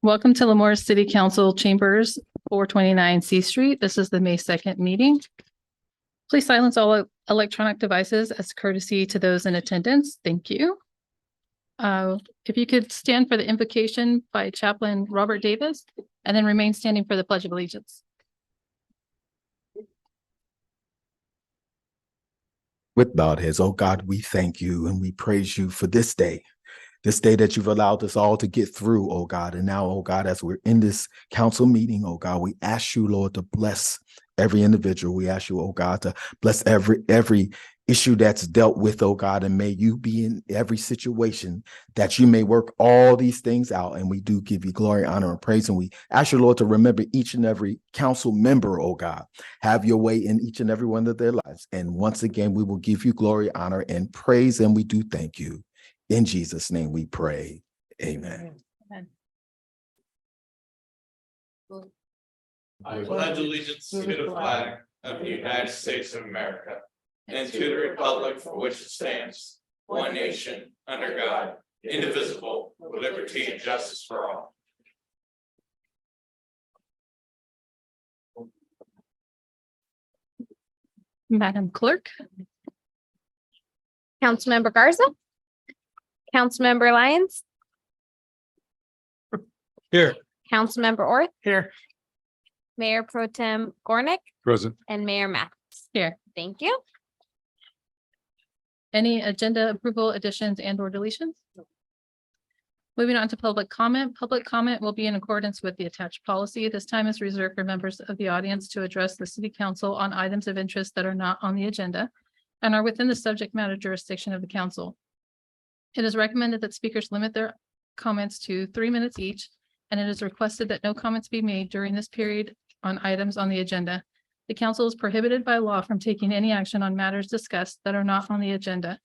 Welcome to Lemoore City Council Chambers, 429 C Street. This is the May 2nd meeting. Please silence all electronic devices as courtesy to those in attendance. Thank you. If you could stand for the invocation by Chaplain Robert Davis and then remain standing for the Pledge of Allegiance. With bowed heads, oh God, we thank you and we praise you for this day that you've allowed us all to get through, oh God. And now, oh God, as we're in this council meeting, oh God, we ask you, Lord, to bless every individual. We ask you, oh God, to bless every issue that's dealt with, oh God, and may you be in every situation that you may work all these things out. And we do give you glory, honor, and praise. And we ask you, Lord, to remember each and every council member, oh God. Have your way in each and every one of their lives. And once again, we will give you glory, honor, and praise. And we do thank you. In Jesus' name we pray. Amen. Amen. I pledge allegiance to the flag of the United States of America and to the republic for which it stands, one nation, under God, indivisible, with liberty and justice for all. Madam Clerk. Councilmember Garza. Councilmember Lyons. Here. Councilmember Orth. Here. Mayor Pro Tem Gornick Present. and Mayor Matthews. Here. Thank you. Any agenda approval, additions, and or deletions? Moving on to public comment. Public comment will be in accordance with the attached policy. This time is reserved for members of the audience to address the city council on items of interest that are not on the agenda and are within the subject matter jurisdiction of the council. It is recommended that speakers limit their comments to 3 minutes each, and it is requested that no comments be made during this period on items on the agenda. The council is prohibited by law from taking any action on matters discussed that are not on the agenda.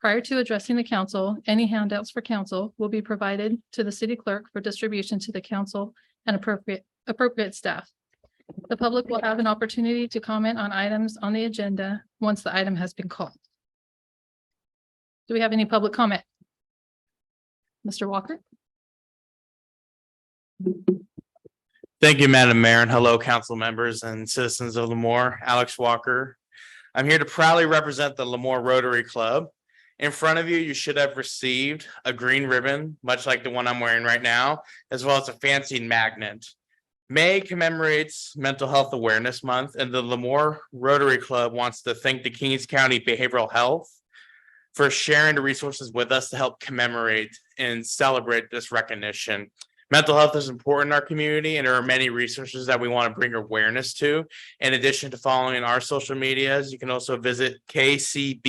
Prior to addressing the council, any handouts for council will be provided to the city clerk for distribution to the council and appropriate staff. The public will have an opportunity to comment on items on the agenda once the item has been called. Do we have any public comment? Mr. Walker? Thank you, Madam Mayor, and hello, council members and citizens of Lemoore. Alex Walker. I'm here to proudly represent the Lemoore Rotary Club. In front of you, you should have received a green ribbon, much like the one I'm wearing right now, as well as a fancy magnet. May commemorates Mental Health Awareness Month, and the Lemoore Rotary Club wants to thank the Kings County Behavioral Health for sharing the resources with us to help commemorate and celebrate this recognition. Mental health is important in our community, and there are many resources that we want to bring awareness to. In addition to following our social medias, you can also visit kcbh.org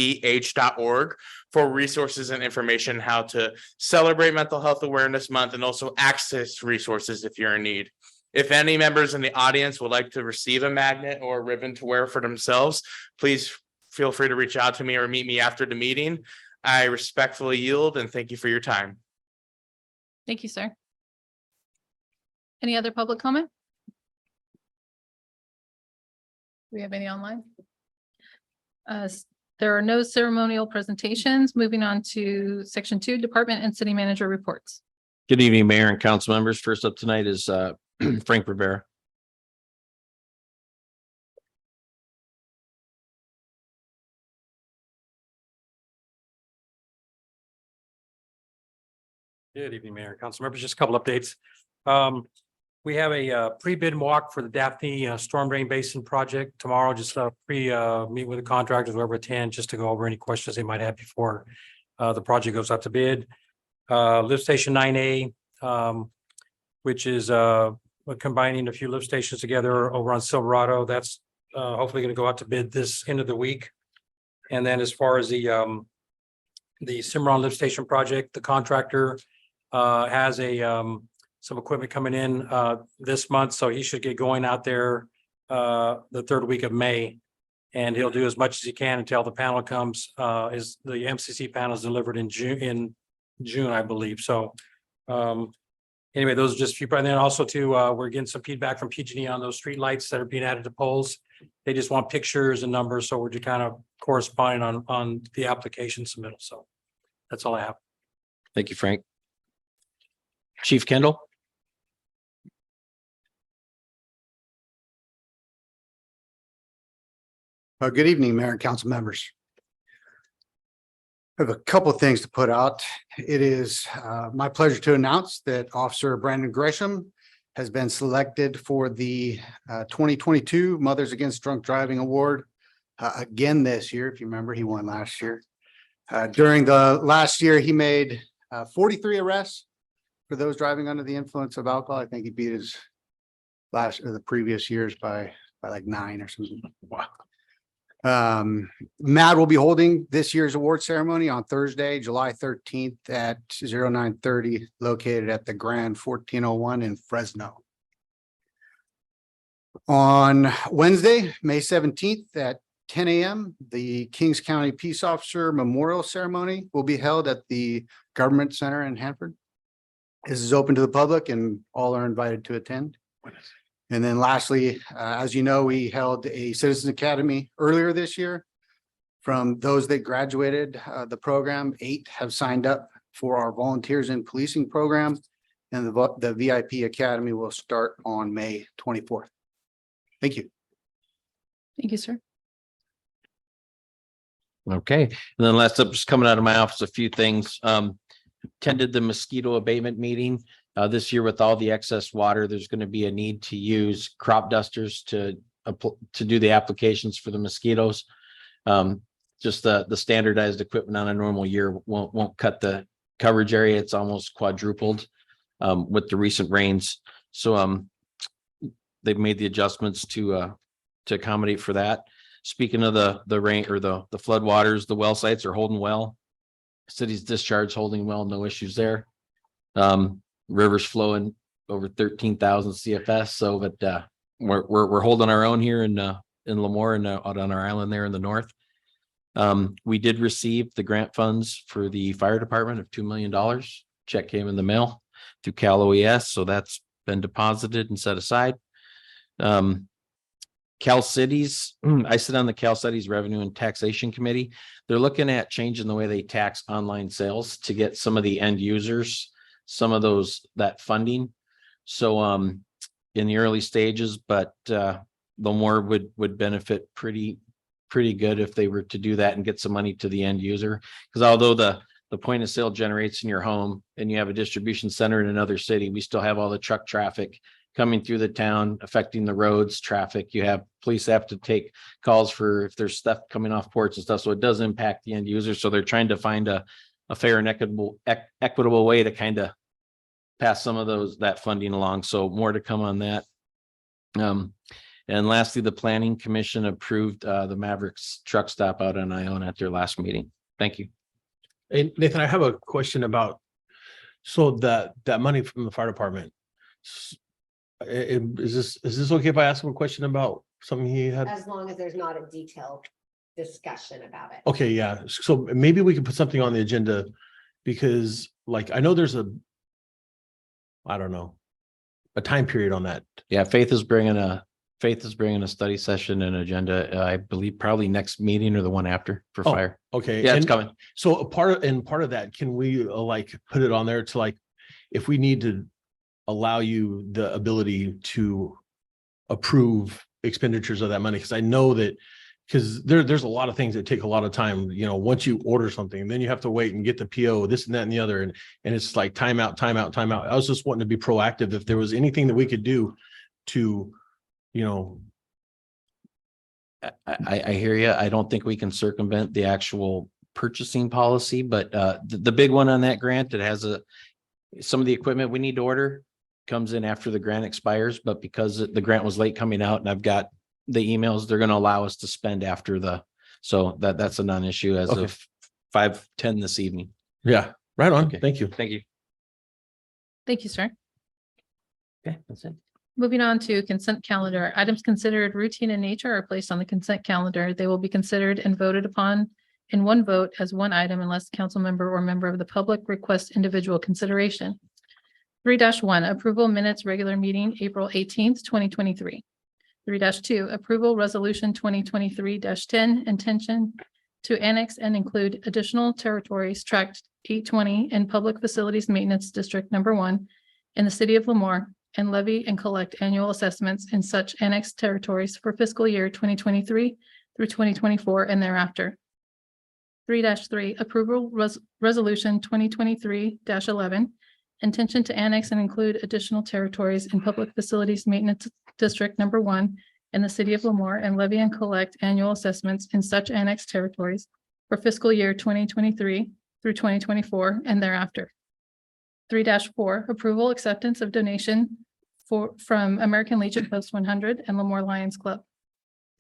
for resources and information how to celebrate Mental Health Awareness Month and also access resources if you're in need. If any members in the audience would like to receive a magnet or a ribbon to wear for themselves, please feel free to reach out to me or meet me after the meeting. I respectfully yield and thank you for your time. Thank you, sir. Any other public comment? Do we have any online? There are no ceremonial presentations. Moving on to section 2, department and city manager reports. Good evening, Mayor and council members. First up tonight is Frank Rivera. Good evening, Mayor and council members. Just a couple updates. We have a pre-bid walk for the Daphne Storm Drain Basin project tomorrow. Just meet with the contractors, whoever attend, just to go over any questions they might have before the project goes out to bid. Lift station 9A, which is combining a few lift stations together over on Silverado. That's hopefully going to go out to bid this end of the week. And then as far as the Cimarron lift station project, the contractor has some equipment coming in this month, so he should get going out there the third week of May, and he'll do as much as he can until the panel comes. Is the MCC panel is delivered in June, I believe. So anyway, those are just a few. And then also too, we're getting some feedback from PG&E on those street lights that are being added to poles. They just want pictures and numbers, so we're just kind of corresponding on the application submittal. So that's all I have. Thank you, Frank. Chief Kendall. Good evening, Mayor and council members. I have a couple of things to put out. It is my pleasure to announce that Officer Brandon Gresham has been selected for the 2022 Mothers Against Drunk Driving Award again this year. If you remember, he won last year. During the last year, he made 43 arrests for those driving under the influence of alcohol. I think he beat his the previous years by like 9 or something. Wow. Matt will be holding this year's award ceremony on Thursday, July 13th at 0930, located at the Grand 1401 in Fresno. On Wednesday, May 17th at 10 a.m., the Kings County Peace Officer Memorial Ceremony will be held at the Government Center in Hanford. This is open to the public and all are invited to attend. And then lastly, as you know, we held a Citizens Academy earlier this year. From those that graduated the program, 8 have signed up for our Volunteers in Policing program. And the VIP Academy will start on May 24th. Thank you. Thank you, sir. Okay, and then last up, just coming out of my office, a few things. Attended the mosquito abatement meeting. This year with all the excess water, there's going to be a need to use crop dusters to do the applications for the mosquitoes. Just the standardized equipment on a normal year won't cut the coverage area. It's almost quadrupled with the recent rains. So they've made the adjustments to accommodate for that. Speaking of the rain or the flood waters, the well sites are holding well. City's discharge holding well, no issues there. Rivers flowing over 13,000 CFS. So, but we're holding our own here in Lemoore and out on our island there in the north. We did receive the grant funds for the fire department of $2 million. Check came in the mail through Cal OES, so that's been deposited and set aside. Cal Cities, I sit on the Cal Cities Revenue and Taxation Committee. They're looking at changing the way they tax online sales to get some of the end users some of that funding. So in the early stages, but Lemoore would benefit pretty good if they were to do that and get some money to the end user. Because although the point of sale generates in your home and you have a distribution center in another city, we still have all the truck traffic coming through the town, affecting the roads, traffic. You have police have to take calls for if there's stuff coming off ports and stuff. So it does impact the end user. So they're trying to find a fair and equitable way to kind of pass some of that funding along. So more to come on that. And lastly, the Planning Commission approved the Mavericks truck stop out on Ione at their last meeting. Thank you. Hey, Nathan, I have a question about, so that money from the fire department. Is this okay if I ask him a question about something he had? As long as there's not a detailed discussion about it. Okay, yeah. So maybe we can put something on the agenda because like, I know there's I don't know, a time period on that. Yeah, Faith is bringing a study session and agenda, I believe probably next meeting or the one after for fire. Okay. Yeah, it's and coming. So a part of that, can we like put it on there to like, if we need to allow you the ability to approve expenditures of that money? Because I know that because there's a lot of things that take a lot of time. You know, once you order something, then you have to wait and get the PO, this and that and the other, and it's like timeout. I was just wanting to be proactive. If there was anything that we could do to, you know. I hear you. I don't think we can circumvent the actual purchasing policy, but the big one on that grant, it has some of the equipment we need to order comes in after the grant expires, but because the grant was late coming out and I've got the emails, they're going to allow us to spend after so that's a non-issue as of 5:10 this evening. Yeah, right on. Okay. Thank you. Thank you. Thank you, sir. Okay, that's it. Moving on to consent calendar. Items considered routine in nature are placed on the consent calendar. They will be considered and voted upon in one vote as one item unless the council member or member of the public requests individual consideration. 3-1, approval minutes regular meeting, April 18th, 2023. 3-2, approval resolution 2023-10, intention to annex and include additional territories tract 820 in Public Facilities Maintenance District Number 1 in the city of Lemoore and levy and collect annual assessments in such annexed territories for fiscal year 2023 through through 2024 and thereafter. 3-3, approval resolution 2023-11, intention to annex and include additional territories in Public Facilities Maintenance District Number 1 in the city of Lemoore and levy and collect annual assessments in such annexed territories for fiscal year 2023 through 2024 and thereafter. 3-4, approval acceptance of donation from American Legion Post 100 and Lemoore Lions Club.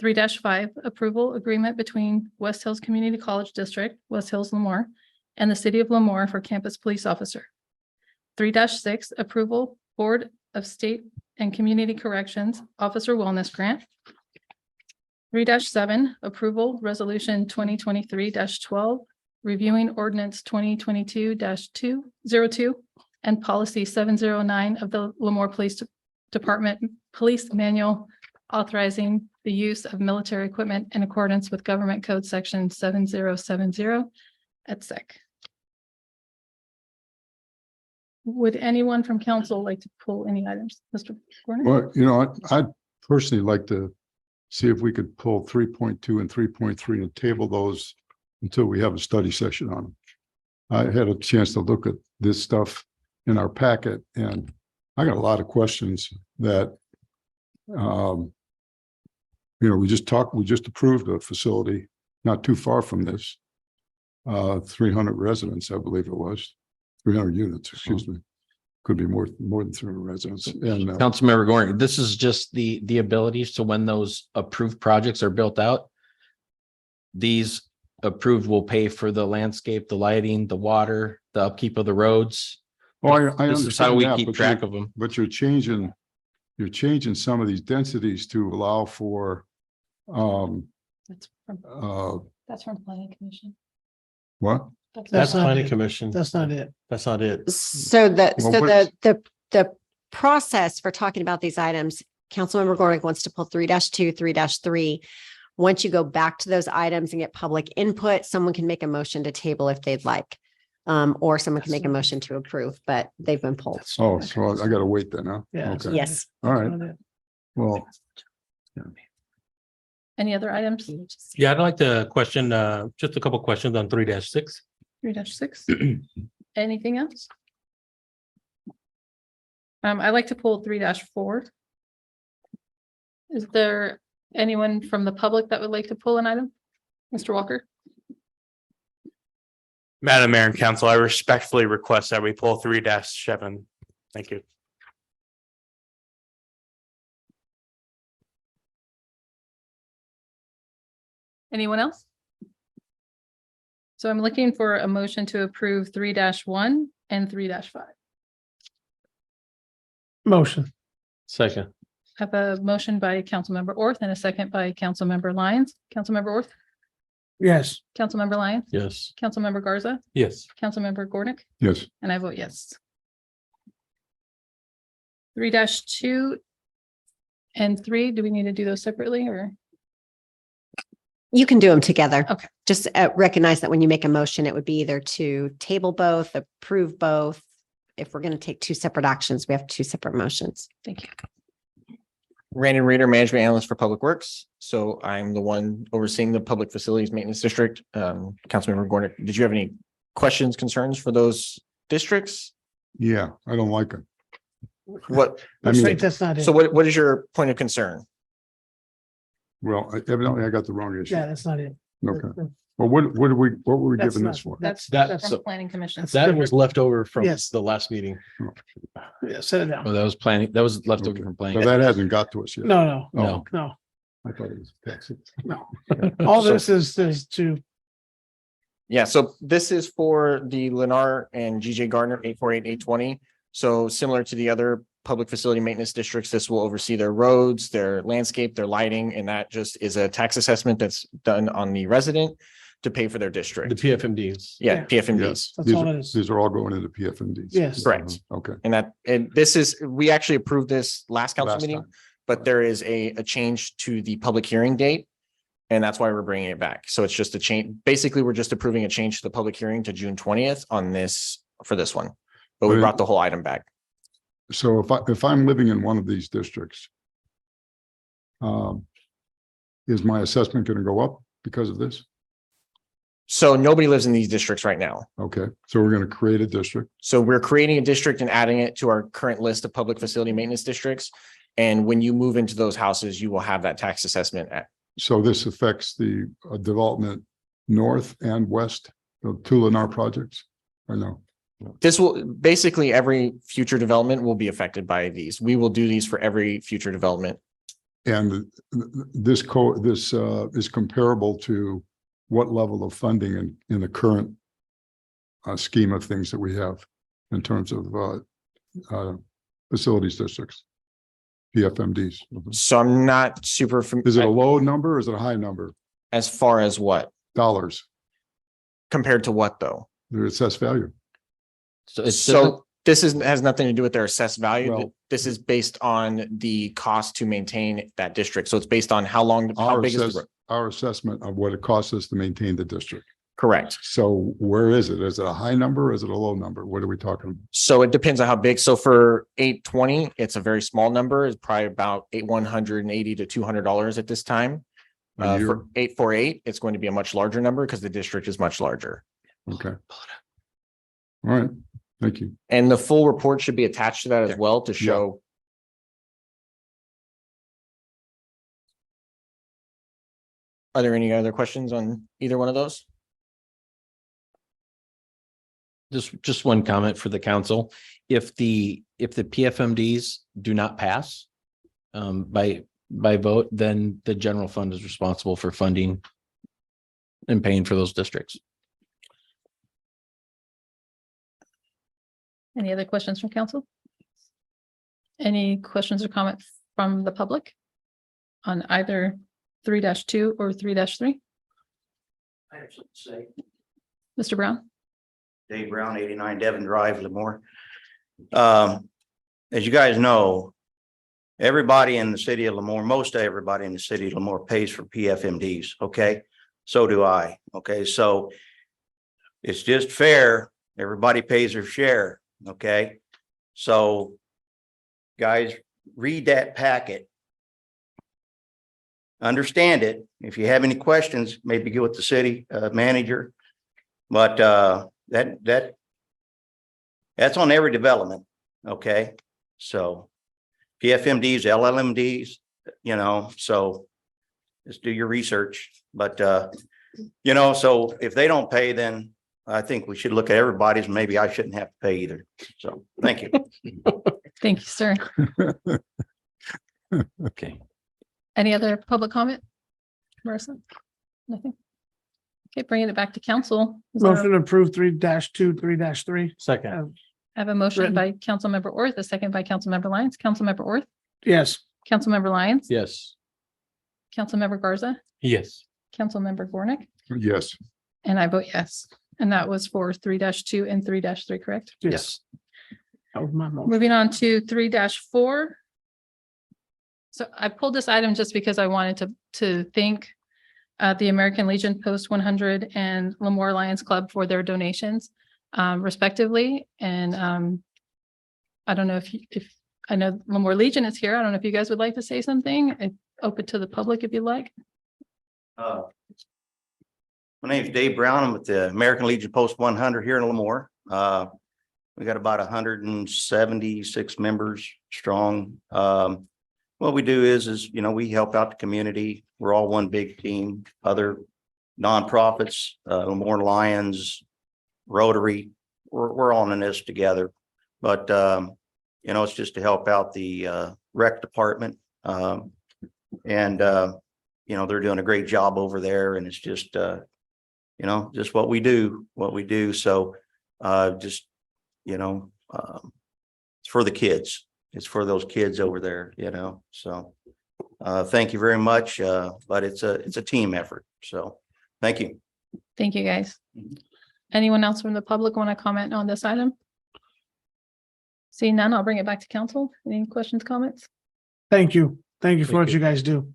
3-5, approval agreement between West Hills Community College District, West Hills Lemoore, and the city of Lemoore for campus police officer. 3-6, approval Board of State and Community Corrections Officer Wellness Grant. 3-7, approval resolution 2023-12, reviewing ordinance 2022-202 and policy 709 of the Lemoore Police Department Police Manual authorizing the use of military equipment in accordance with Government Code Section 7070 et sec. Would anyone from council like to pull any items? Mr. Gordon? Well, I'd personally like to see if we could pull 3.2 and 3.3 and table those until we have a study session on them. I had a chance to look at this stuff in our packet, and I got a lot of questions that, we just approved a facility not too far from this. 300 residents, I believe it was, 300 units, excuse me. Could be more than 300 residents. And Councilmember Gordon, this is just the ability. So when those approved projects are built out, these approved will pay for the landscape, the lighting, the water, the upkeep of the roads. I This is how we understand that, keep but track of them. But you're changing some of these densities to allow for That's from planning commission. what? That's not planning it. commission. That's not it. That's not it. So Well, what- the process for talking about these items, Councilmember Gornick wants to pull 3-2, 3-3. Once you go back to those items and get public input, someone can make a motion to table if they'd like. Or someone can make a motion to approve, but they've been pulled. Oh, so I gotta wait then, huh? Yeah, that's Okay. not Yes. All right. not it. Well, Any other items? Yeah, I'd like to question, just a couple questions on 3-6. 3-6. Anything else? I'd like to pull 3-4. Is there anyone from the public that would like to pull an item? Mr. Walker? Madam Mayor and Council, I respectfully request that we pull 3-7. Thank you. Anyone else? So I'm looking for a motion to approve 3-1 and 3-5. Motion. Second. I have a motion by Councilmember Orth and a second by Councilmember Lyons. Councilmember Orth, Yes. Councilmember Lyons, Yes. Councilmember Garza, Yes. Councilmember Gornick, yes, and I vote yes. 3-2 and 3, do we need to do those separately or? You can do them together. Okay. Just recognize that when you make a motion, it would be either to table both, approve both. If we're going to take two separate actions, we have two separate motions. Thank you. Brandon Reeder, Management Analyst for Public Works. So I'm the one overseeing the Public Facilities Maintenance District. Councilmember Gordon, did you have any questions, concerns for those districts? yeah, I don't like it. What, I mean, Wait, that's not it. so what is your point of concern? well, evidently I got the wrong issue. Yeah, that's not it. Okay. Well, what were we That's given not- this for? That's That- from so- planning commission. That was left over from Yes. the last meeting. Yeah, set it down. Well, that was planning. That was left over Okay. from So planning. that hasn't got to us yet. No, no, Oh, No. no. I thought it was taxi. All So- this is to, Yeah, so this is for the Lennar and GJ Gardner 848, 820. So similar to the other public facility maintenance districts, this will oversee their roads, their landscape, their lighting, and that just is a tax assessment that's done on the resident to pay for their The district. PFMDs. Yeah, Yeah. PFMDs. that's These all are, it is. these are all going into PFMDs. Yes. Correct. Okay. And this is, we actually approved this last council Last meeting, time. but there is a change to the public hearing date. And that's why we're bringing it back. So it's just a change. Basically, we're just approving a change to the public hearing to June 20th on this, for this one. But we But it- brought the whole item back. So if I'm living in one of these districts, is my assessment going to go up because of this? So nobody lives in these districts right now. Okay, so we're going to create a district. So we're creating a district and adding it to our current list of public facility maintenance districts. And when you move into those houses, you will have that tax assessment at. So this affects the development north and west, the two Lennar projects, or no? This will, basically every future development will be affected by these. We will do these for every future development. And this is comparable to what level of funding in the current scheme of things that we have in terms of facilities districts, PFMDs. So I'm not super. Is it a low number or is it a high number? As far as what? Dollars, Compared to what though? their assessed value. So it's different. So this has nothing to do with their assessed value. Well- This is based on the cost to maintain that district. So it's based on how long, how big is the road? Our assessment of what it costs us to maintain the district. Correct. So where is it? Is it a high number? Or is it a low number? What are we talking about? So it depends on how big. So for 820, it's a very small number. It's probably about $180 to $200 at this time. A year? For 848, it's going to be a much larger number because the district is much larger. Okay. All right, thank you. And the full report should be attached to that as well to show. Are there any other questions on either one of those? Just one comment for the council. If the PFMDs do not pass by vote, then the general fund is responsible for funding and paying for those districts. Any other questions from council? Any questions or comments from the public on either 3-2 or 3-3? I have something to say. Mr. Brown? Dave Brown, 89 Devon Drive, Lemoore. As you guys know, everybody in the city of Lemoore, most everybody in the city of Lemoore pays for PFMDs, okay? So do I, okay? So it's just fair. Everybody pays their share, okay? So guys, read that packet. Understand it. If you have any questions, maybe get with the city manager. But that's on every development, okay? So PFMDs, LLMDs, you know, so just do your research. But you know, so if they don't pay, then I think we should look at everybody's. Maybe I shouldn't have to pay either. So thank you. Thank you, sir. Okay. Any other public comment? Marissa? Nothing? Okay, bringing it back to council. Is there- Motion to approve 3-2, 3-3. Second. I have a motion Written. by Councilmember Orth, a second by Councilmember Lyons. Councilmember Orth, Yes. Councilmember Lyons. Yes. Councilmember Garza, Yes. Councilmember Gornick, Yes, and I vote yes. And that was for 3-2 and 3-3, correct? Yes. That was my motion. Moving on to 3-4. So I pulled this item just because I wanted to thank the American Legion Post 100 and Lemoore Lions Club for their donations respectively. And I don't know if I know Lemoore Legion is here. I don't know if you guys would like to say something. It's open to the public if you'd like. My name is Dave Brown. I'm with the American Legion Post 100 here in Lemoore. We got about 176 members strong. What we do is, you know, we help out the community. We're all one big team. Other nonprofits, Lemoore Lions, Rotary, we're all in this together. But, you know, it's just to help out the rec department. And, you know, they're doing a great job over there, and it's just, you know, just what we do. So just, you know, it's for the kids. It's for those kids over there, you know, so thank you very much. But it's a team effort. So thank you. Thank you, guys. Anyone else from the public want to comment on this item? Seeing none, I'll bring it back to council. Any questions, comments? Thank you. Thank you for Thank what you. you guys do.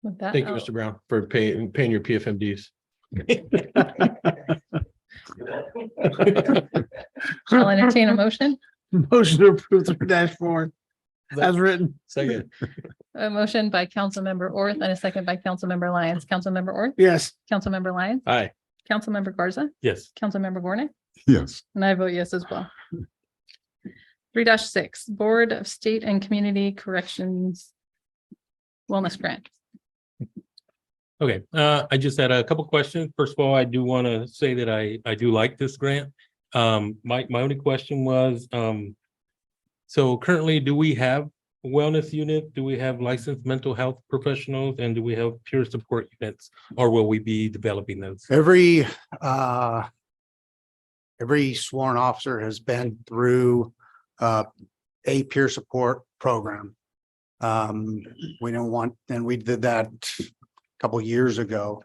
With that, Thank you, I'll- Mr. Brown, for paying your PFMDs. I'll entertain a motion. Motion to approve 3-4. as written. Second. A motion by Councilmember Orth and a second by Councilmember Lyons. Councilmember Orth, Yes. Councilmember Lyons, Aye. Councilmember Garza, Yes. Councilmember Gornick, Yes. and I vote yes as well. 3-6, Board of State and Community Corrections Wellness Grant. Okay, I just had a couple questions. First of all, I do want to say that I do like this grant. My only question was, so currently, do we have a wellness unit? Do we have licensed mental health professionals? And do we have peer support units? Or will we be developing those? Every sworn officer has been through a peer support program. We don't want, and we did that a couple years ago.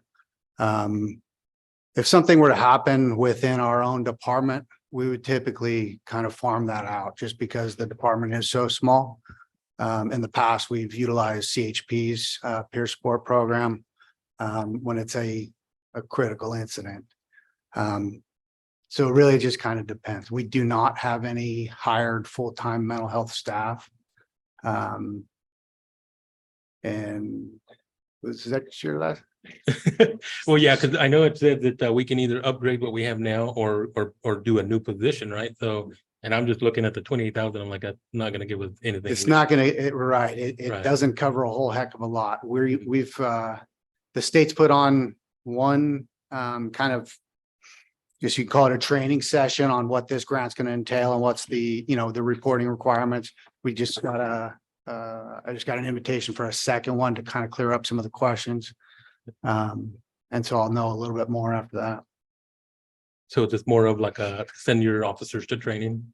If something were to happen within our own department, we would typically kind of farm that out just because the department is so small. In the past, we've utilized CHP's peer support program when it's a critical incident. So it really just kind of depends. We do not have any hired full-time mental health staff. And was that your last? Well, yeah, because I know it said that we can either upgrade what we have now or do a new position, right? So, and I'm just looking at the 28,000. I'm like, I'm not gonna give us anything. It's not gonna, right, it Right. doesn't cover a whole heck of a lot. We've the state's put on one kind of, guess you could call it a training session on what this grant's gonna entail and what's the, the reporting requirements. We just got I just got an invitation for a second one to kind of clear up some of the questions. And so I'll know a little bit more after that. So it's just more of like a send your officers to training.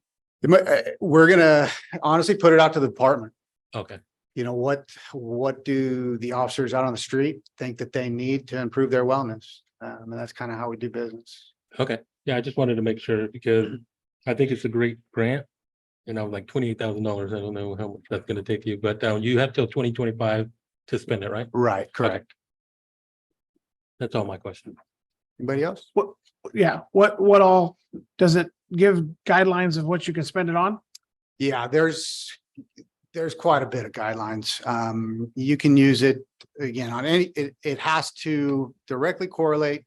We're gonna honestly put it out to the department. Okay. What do the officers out on the street think that they need to improve their wellness? And that's kind of how we do business. Okay. Yeah, I just wanted to make sure because I think it's a great grant. Like $28,000. I don't know how much that's gonna take you, but you have till 2025 to spend it, right? Right, correct. That's all my question. Anybody else? What all, does it give guidelines of what you can spend it on? Yeah, there's quite a bit of guidelines. You can use it again on any, it has to directly correlate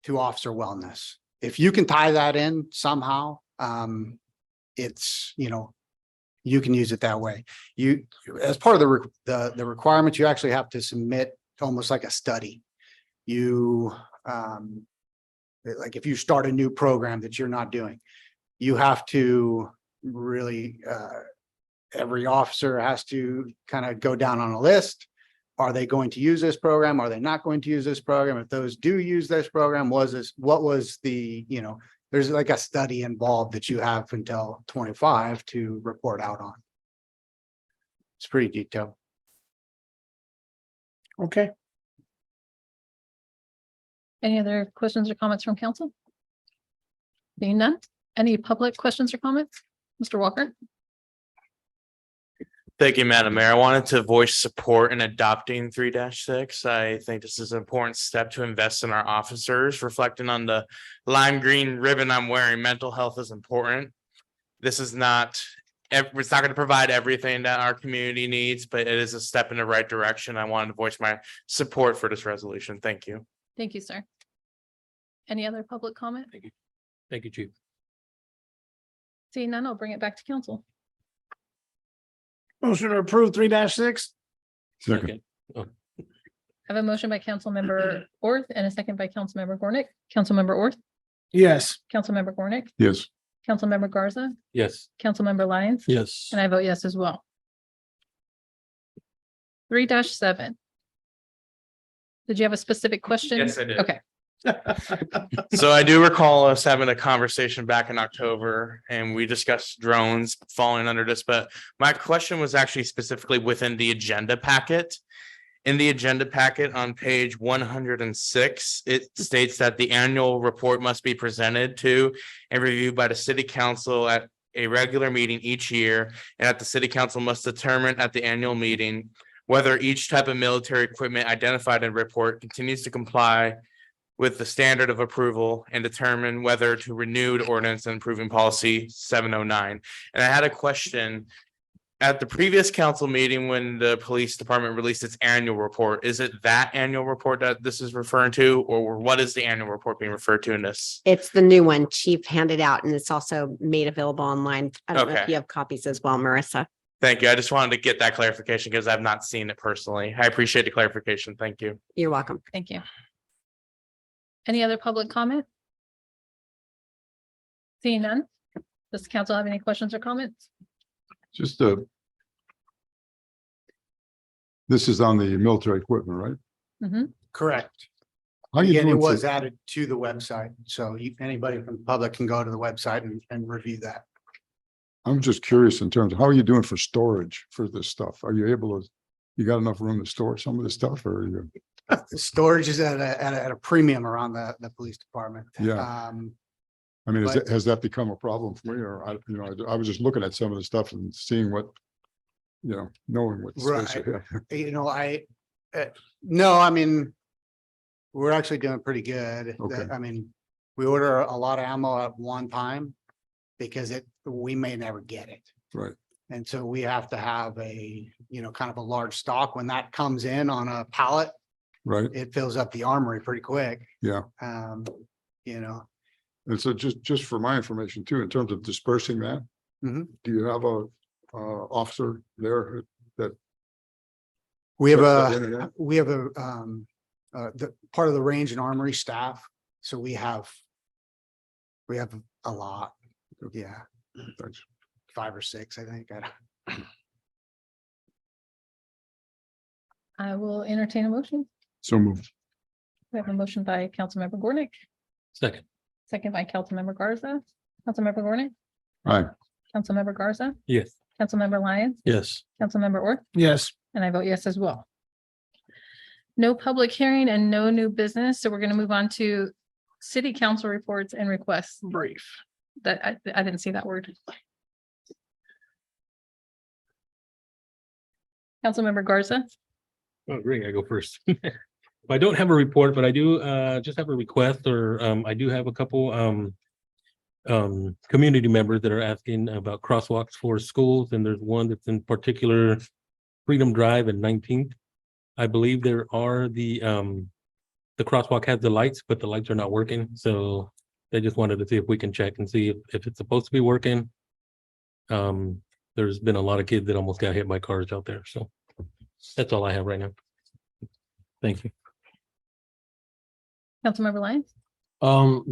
to officer wellness. If you can tie that in somehow, it's, you can use it that way. You, as part of the requirements, you actually have to submit almost like a study. You, like if you start a new program that you're not doing, you have to really, every officer has to kind of go down on a list. Are they going to use this program? Are they not going to use this program? If those do use this program, what was the, there's like a study involved that you have until 25 to report out on. It's pretty detailed. Okay. Any other questions or comments from council? Seeing none, any public questions or comments? Mr. Walker? Thank you, Madam Mayor. I wanted to voice support in adopting 3-6. I think this is an important step to invest in our officers, reflecting on the lime green ribbon I'm wearing. Mental health is important. This is not, it's not going to provide everything that our community needs, but it is a step in the right direction. I wanted to voice my support for this resolution. Thank you. Thank you, sir. Any other public comment? Thank you, Chief. Seeing none, I'll bring it back to council. Motion to approve 3-6. Second. I have a motion by Councilmember Orth and a second by Councilmember Gornick. Councilmember Orth, Yes. Councilmember Gornick, Yes. Councilmember Garza, Yes. Councilmember Lyons. Yes. And I vote yes as well. 3-7. Did you have a specific question? Yes, I did. Okay. So I do recall us having a conversation back in October and we discussed drones falling under this, but my question was actually specifically within the agenda packet. In the agenda packet on page 106, it states that the annual report must be presented to and reviewed by the city council at a regular meeting each year, and that the city council must determine at the annual meeting whether each type of military equipment identified in the report continues to comply with the standard of approval and determine whether to renew the ordinance and improving policy 709. And I had a question. at the previous council meeting, when the police department released its annual report, is it that annual report that this is referring to, or what is the annual report being referred to in this? It's the new one Chief handed out, and it's also made available online. I don't know if Okay. you have copies as well, Marissa. Thank you. I just wanted to get that clarification because I've not seen it personally. I appreciate the clarification. Thank you. You're welcome. Thank you. Any other public comment? Seeing none, does the council have any questions or comments? Just this is on the military equipment, right? Mhm. Correct. How you Again, it doing was for, added to the website, so anybody from the public can go to the website and review that. I'm just curious in terms of how are you doing for storage for this stuff? Are you able to, you got enough room to store some of this stuff or are you? The storage is at a premium around the police department. Yeah. I mean, But- has that become a problem for me or I was just looking at some of the stuff and seeing what, knowing what. space you have. No, I mean, we're actually doing pretty good. Okay. I mean, we order a lot of ammo at one time because we may never get it. Right. And so we have to have kind of a large stock. When that comes in on a pallet, Right. it fills up the armory pretty quick. Yeah. You know, And so just for my information too, in terms of dispersing that, Mhm. do you have a officer there that? we have That's the internet? the part of the range and armory staff. So we have a lot. Yeah, Thanks. 5 or 6, I think. I will entertain a motion. So moved. We have a motion by Councilmember Gornick, Second. second by Councilmember Garza. Councilmember Gornick, All right. Councilmember Garza, Yes. Councilmember Lyons, Yes. Councilmember Orth, Yes. and I vote yes as well. No public hearing and no new business, so we're going to move on to city council reports and requests. Brief. That I didn't see that word. Councilmember Garza. Oh, great. I go first. I don't have a report, but I do just have a request or I do have a couple community members that are asking about crosswalks for schools, and there's one that's in particular Freedom Drive and 19th. I believe there are the crosswalk has the lights, but the lights are not working. So they just wanted to see if we can check and see if it's supposed to be working. There's been a lot of kids that almost got hit by cars out there. So that's all I have right now. Thank you. Councilmember Lyons.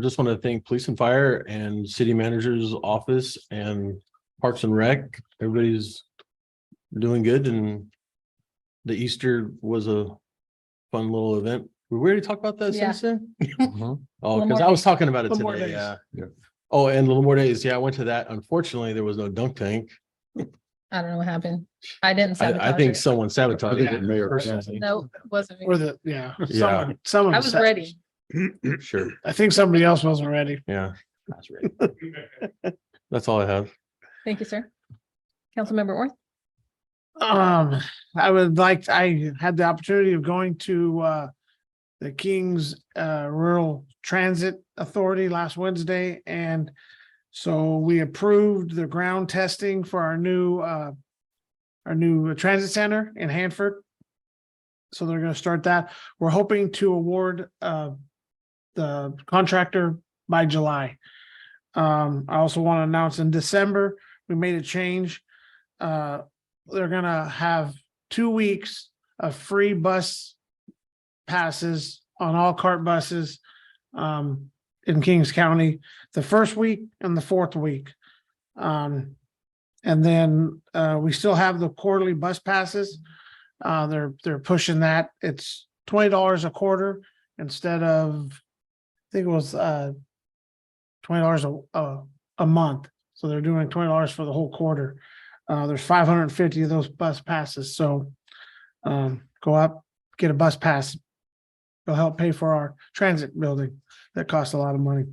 Just want to thank police and fire and city manager's office and Parks and Rec. Everybody's doing good, and the Easter was a fun little event. We already talked about that, Yeah. Citizen? Mhm. Oh, because I was talking about it Lemoore today, Days. yeah. Yeah. Oh, and Lemoore Days, yeah, I went to that. Unfortunately, there was no dunk tank. I don't know what happened. I didn't I sabotage think it. someone I sabotaged think it. the mayor. personally. No, it wasn't me. Or someone I was ready. Sure, I think somebody else wasn't ready. yeah. That's right. That's all I have. Thank you, sir. Councilmember Orth. I had the opportunity of going to the King's Rural Transit Authority last Wednesday, and so we approved the ground testing for our new transit center in Hanford. So they're gonna start that. We're hoping to award the contractor by July. I also want to announce in December, we made a change. They're gonna have 2 weeks of free bus passes on all CART buses in Kings County, the first week and the fourth week. And then we still have the quarterly bus passes. They're pushing that. It's $20 a quarter instead of, I think it was $20 a month. So they're doing $20 for the whole quarter. There's 550 of those bus passes. So go up, get a bus pass. It'll help pay for our transit building that costs a lot of money.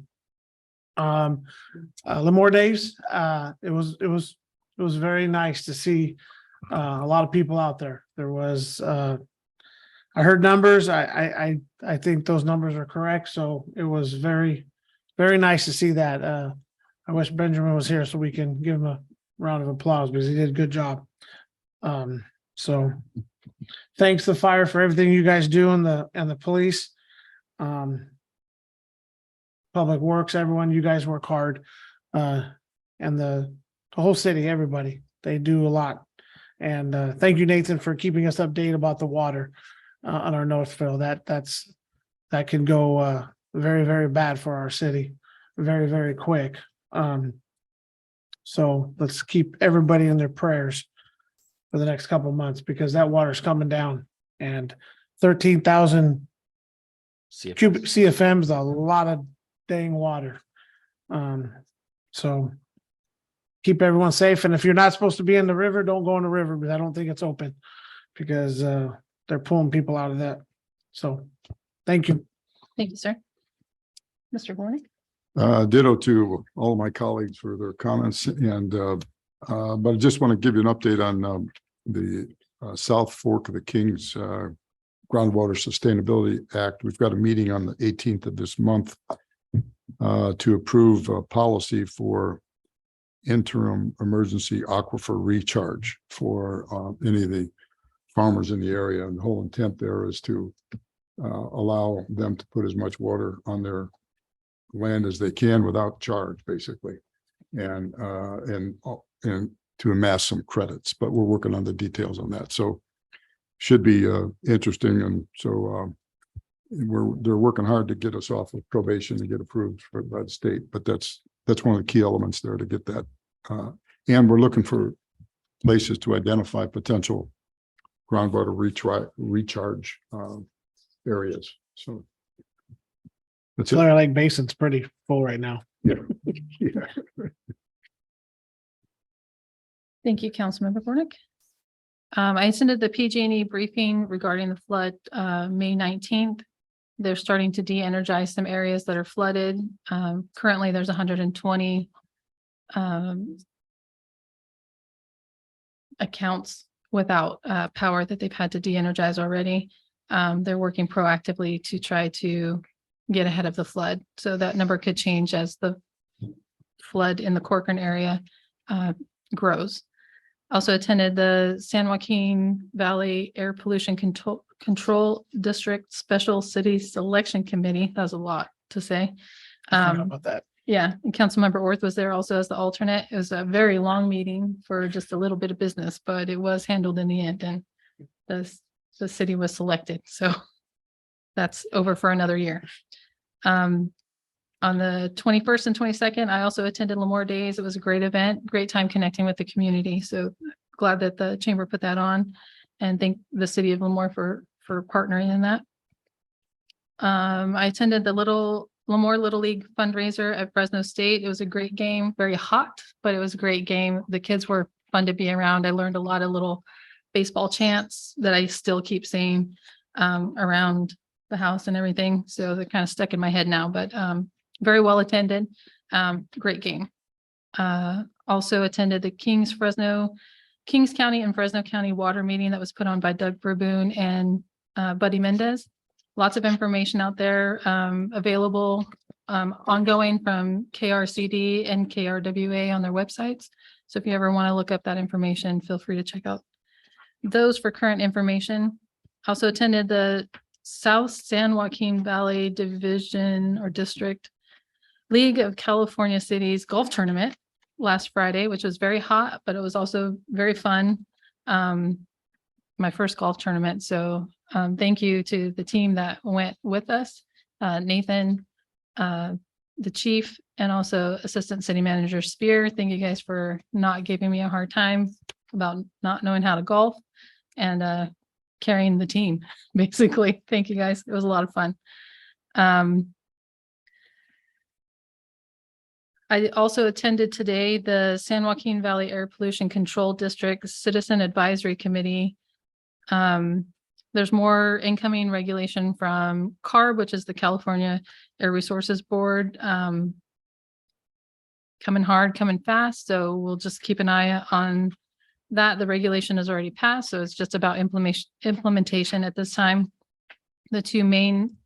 Lemoore Days, it was very nice to see a lot of people out there. There was I heard numbers. I think those numbers are correct. So it was very, very nice to see that. I wish Benjamin was here so we can give him a round of applause because he did a good job. So thanks the fire for everything you guys do and the police. Public Works, everyone, you guys work hard. And the whole city, everybody, they do a lot. And thank you, Nathan, for keeping us updated about the water on our Northville. That can go very, very bad for our city, very, very quick. So let's keep everybody in their prayers for the next couple of months, because that water's coming down, and 13,000 cubic CFM is a lot of dang water. So keep everyone safe. And if you're not supposed to be in the river, don't go in the river, but I don't think it's open because they're pulling people out of that. So thank you. Thank you, sir. Mr. Warnick? Ditto to all of my colleagues for their comments and, but I just want to give you an update on the South Fork of the Kings Groundwater Sustainability Act. We've got a meeting on the 18th of this month to approve a policy for interim emergency aquifer recharge for any of the farmers in the area. And the whole intent there is to allow them to put as much water on their land as they can without charge, basically, and to amass some credits. But we're working on the details on that, so should be interesting. And so they're working hard to get us off of probation and get approved by the state. But that's one of the key elements there to get that. And we're looking for places to identify potential groundwater recharge areas. So that's it. Clear Lake Basin's pretty full right now. Yeah. Yeah. Thank you, Councilmember Warnick. I attended the PG&E briefing regarding the flood, May 19th. They're starting to de-energize some areas that are flooded. Currently, there's 120 accounts without power that they've had to de-energize already. They're working proactively to try to get ahead of the flood. So that number could change as the flood in the Corcoran area grows. Also attended the San Joaquin Valley Air Pollution Control District Special City Selection Committee. That was a lot to say. I forgot about that. Yeah, and Councilmember Orth was there also as the alternate. It was a very long meeting for just a little bit of business, but it was handled in the end, and the city was selected. So that's over for another year. On the 21st and 22nd, I also attended Lemoore Days. It was a great event, great time connecting with the community. So glad that the chamber put that on, and thank the city of Lemoore for partnering in that. I attended the Lemoore Little League fundraiser at Fresno State. It was a great game, very hot, but it was a great game. The kids were fun to be around. I learned a lot of little baseball chants that I still keep saying around the house and everything. So they're kind of stuck in my head now, but very well attended. Great game. Also attended the Kings County and Fresno County water meeting that was put on by Doug Verboon and Buddy Mendez. Lots of information out there available ongoing from KRCD and KRWA on their websites. So if you ever want to look up that information, feel free to check out those for current information. Also attended the South San Joaquin Valley Division or District League of California Cities golf tournament last Friday, which was very hot, but it was also very fun. My first golf tournament. So thank you to the team that went with us, Nathan, the chief, and also Assistant City Manager Spear. Thank you guys for not giving me a hard time about not knowing how to golf and carrying the team, basically. Thank you guys. It was a lot of fun. I also attended today the San Joaquin Valley Air Pollution Control District Citizen Advisory Committee. There's more incoming regulation from CARB, which is the California Air Resources Board. Coming hard, coming fast. So we'll just keep an eye on that. The regulation is already passed, so it's just about implementation at this time. The two main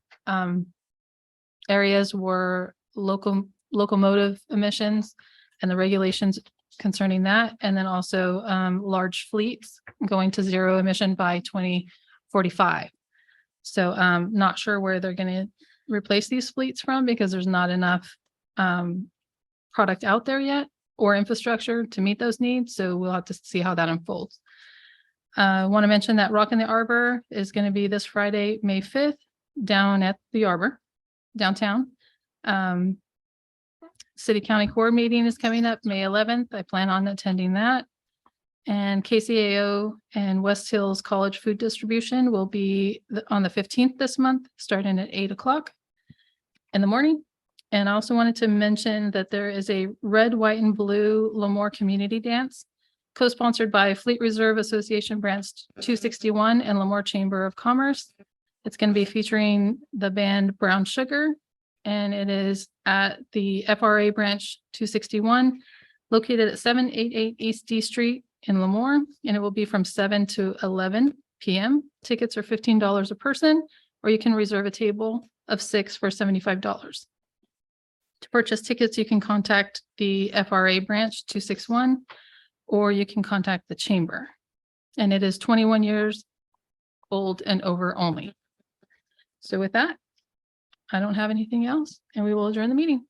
areas were locomotive emissions, and the regulations concerning that. And then also large fleets going to zero emission by 2045. So not sure where they're going to replace these fleets from because there's not enough product out there yet or infrastructure to meet those needs. So we'll have to see how that unfolds. I want to mention that Rock in the Arbor is going to be this Friday, May 5th, down at the Arbor downtown. City County Core meeting is coming up May 11th. I plan on attending that. And KCAO and West Hills College Food Distribution will be on the 15th this month, starting at 8 o'clock in the morning. And I also wanted to mention that there is a red, white, and blue Lemoore Community Dance co-sponsored by Fleet Reserve Association Branch 261 and Lemoore Chamber of Commerce. It's going to be featuring the band Brown Sugar, and it is at the FRA Branch 261, located at 788 East D Street in Lemoore, and it will be from 7 to 11 p.m. Tickets are $15 a person, or you can reserve a table of 6 for $75. To purchase tickets, you can contact the FRA Branch 261, or you can contact the Chamber. And it is 21 years old and over only. So with that, I don't have anything else, and we will adjourn the meeting.